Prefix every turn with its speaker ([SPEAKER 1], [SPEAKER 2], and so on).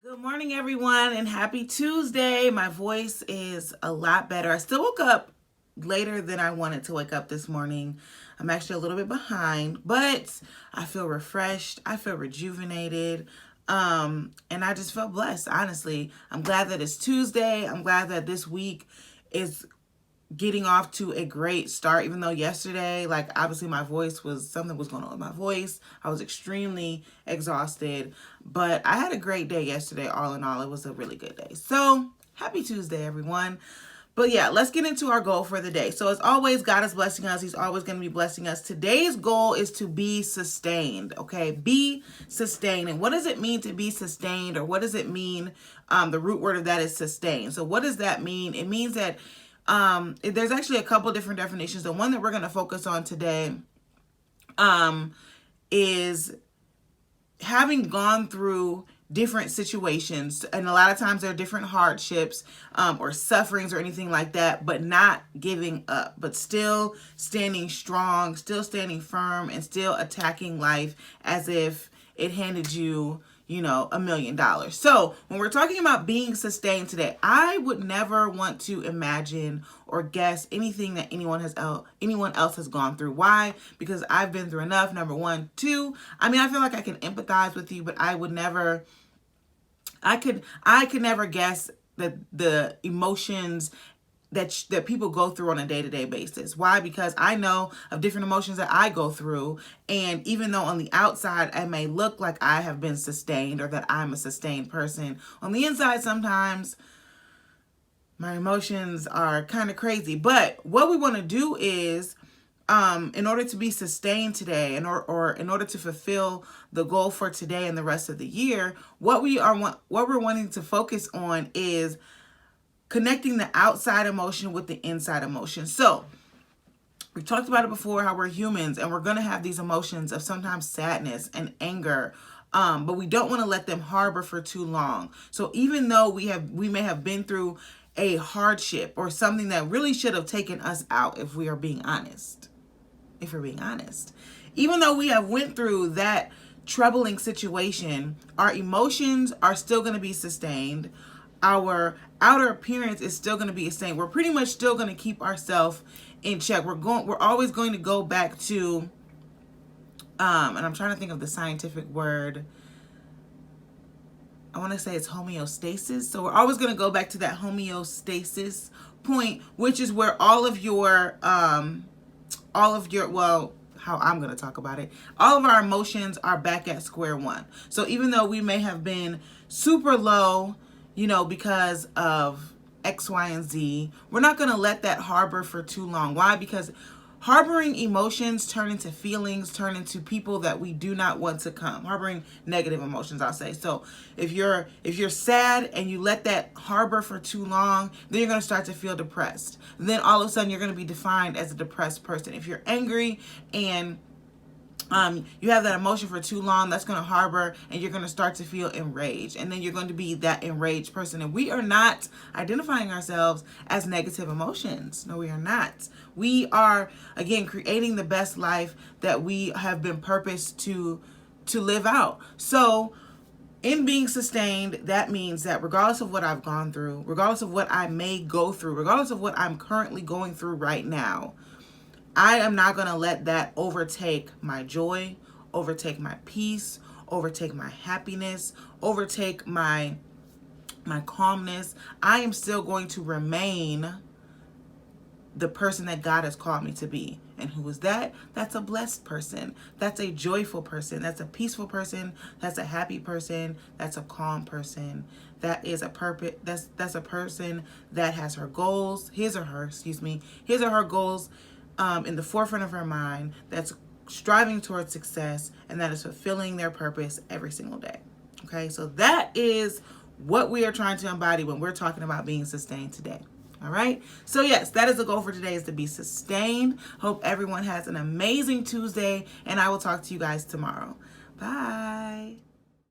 [SPEAKER 1] Good morning, everyone, and happy Tuesday. My voice is a lot better. I still woke up later than I wanted to wake up this morning. I'm actually a little bit behind, but I feel refreshed. I feel rejuvenated. And I just feel blessed, honestly. I'm glad that it's Tuesday. I'm glad that this week is getting off to a great start, even though yesterday, like, obviously something was going on with my voice. I was extremely exhausted, but I had a great day yesterday. All in all, it was a really good day. So happy Tuesday, everyone. But yeah, let's get into our goal for the day. So as always, God is blessing us. He's always going to be blessing us. Today's goal is to be sustained. Okay, be sustained. And what does it mean to be sustained, or what does it mean? The root word of that is sustain. So what does that mean? It means that there's actually a couple different definitions. The one that we're going to focus on today is having gone through different situations, and a lot of times there are different hardships or sufferings or anything like that, but not giving up, but still standing strong, still standing firm, and still attacking life as if it handed you $1 million. So when we're talking about being sustained today, I would never want to imagine or guess anything that anyone else has gone through. Why? Because I've been through enough, number one. Two, I feel like I can empathize with you, but I could never guess the emotions that people go through on a day-to-day basis. Why? Because I know of different emotions that I go through, and even though on the outside I may look like I have been sustained or that I'm a sustained person, on the inside sometimes my emotions are kind of crazy. But what we want to do is, in order to be sustained today, or in order to fulfill the goal for today and the rest of the year, what we're wanting to focus on is connecting the outside emotion with the inside emotion. So we've talked about it before, how we're humans and we're going to have these emotions of sometimes sadness and anger, but we don't want to let them harbor for too long. So even though we may have been through a hardship or something that really should have taken us out, if we're being honest, even though we have went through that troubling situation, our emotions are still going to be sustained. Our outer appearance is still going to be the same. We're pretty much still going to keep ourselves in check. We're always going to go back to, and I'm trying to think of the scientific word. I want to say it's homeostasis. So we're always going to go back to that homeostasis point, which is where all of your, well, how I'm going to talk about it, all of our emotions are back at square one. So even though we may have been super low, because of X, Y, and Z, we're not going to let that harbor for too long. Why? Because harboring emotions turn into feelings, turn into people that we do not want to come. Harboring negative emotions, I'll say. So if you're sad and you let that harbor for too long, then you're going to start to feel depressed. And then all of a sudden you're going to be defined as a depressed person. If you're angry and you have that emotion for too long, that's going to harbor, and you're going to start to feel enraged, and then you're going to be that enraged person. And we are not identifying ourselves as negative emotions. No, we are not. We are, again, creating the best life that we have been purposed to live out. So in being sustained, that means that regardless of what I've gone through, regardless of what I may go through, regardless of what I'm currently going through right now, I am not going to let that overtake my joy, overtake my peace, overtake my happiness, overtake my calmness. I am still going to remain the person that God has called me to be. And who is that? That's a blessed person. That's a joyful person. That's a peaceful person. That's a happy person. That's a calm person. That is a that's a person that has her goals, his or her goals in the forefront of her mind, that's striving towards success, and that is fulfilling their purpose every single day. Okay, so that is what we are trying to embody when we're talking about being sustained today. All right, so yes, that is the goal for today, is to be sustained. Hope everyone has an amazing Tuesday, and I will talk to you guys tomorrow. Bye.